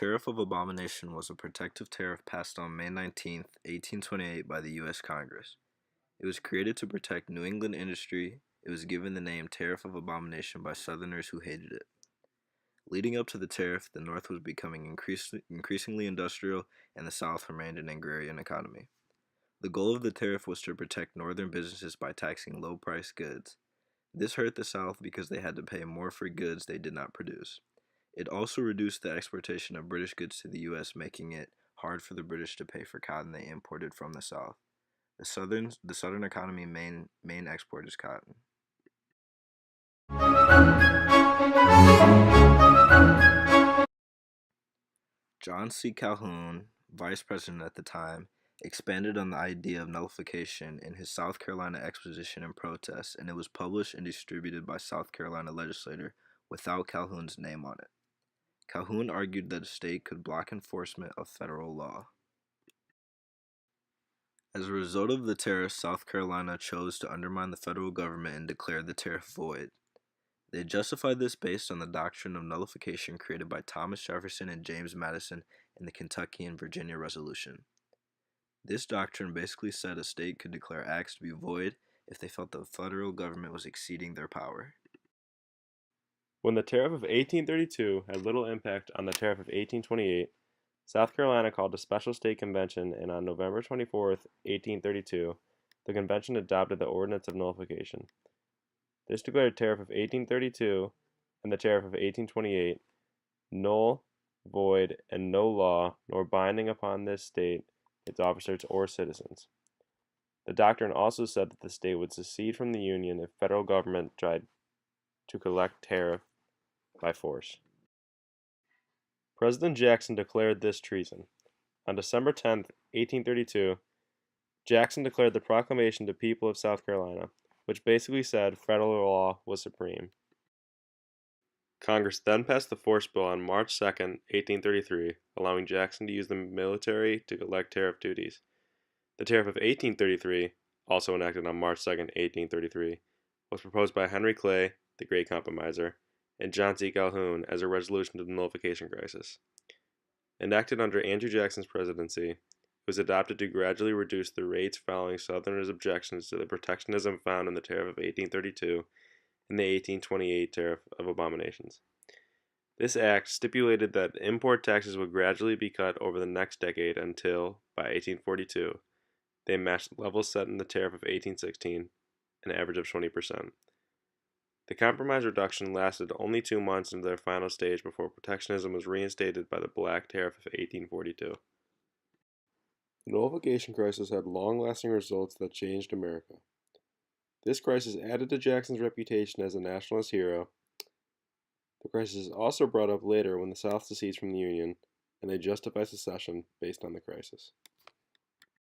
tariff of abomination was a protective tariff passed on May 19, 1828 by the U.S. Congress. It was created to protect New England industry. It was given the name Tariff of Abomination by Southerners who hated it. Leading up to the tariff, the North was becoming increasingly industrial and the South remained an agrarian economy. The goal of the tariff was to protect Northern businesses by taxing low-priced goods. This hurt the South because they had to pay more for goods they did not produce. It also reduced the exportation of British goods to the U.S., making it hard for the British to pay for cotton they imported from the South. The Southern economy main export is cotton. John C. Calhoun, vice president at the time, expanded on the idea of nullification in his South Carolina exposition and protest, and it was published and distributed by South Carolina legislator without Calhoun's name on it. Calhoun argued that a state could block enforcement of federal law. As a result of the tariff, South Carolina chose to undermine the federal government and declare the tariff void. They justified this based on the doctrine of nullification created by Thomas Jefferson and James Madison in the Kentucky and Virginia Resolution. This doctrine basically said a state could declare acts to be void if they felt the federal government was exceeding their power. When the Tariff of 1832 had little impact on the Tariff of 1828, South Carolina called a special state convention, and on November 24, 1832, the convention adopted the Ordinance of Nullification. This declared Tariff of 1832 and the Tariff of 1828 null, void, and no law, nor binding upon this state, its officers, or citizens. The doctrine also said that the state would secede from the Union if federal government tried to collect tariff by force. President Jackson declared this treason. On December 10, 1832, Jackson declared the proclamation to people of South Carolina, which basically said federal law was supreme. Congress then passed the Force Bill on March 2, 1833, allowing Jackson to use the military to collect tariff duties. The Tariff of 1833, also enacted on March 2, 1833, was proposed by Henry Clay, the Great Compromiser, and John C. Calhoun as a resolution to the nullification crisis. Enacted under Andrew Jackson's presidency, it was adopted to gradually reduce the rates following Southerners' objections to the protectionism found in the Tariff of 1832 and the 1828 Tariff of Abominations. This act stipulated that import taxes would gradually be cut over the next decade until, by 1842, they matched levels set in the Tariff of 1816, an average of 20%. The compromise reduction lasted only 2 months into their final stage before protectionism was reinstated by the Black Tariff of 1842. The nullification crisis had long-lasting results that changed America. This crisis added to Jackson's reputation as a nationalist hero. The crisis is also brought up later when the South secedes from the Union, and they justify secession based on the crisis.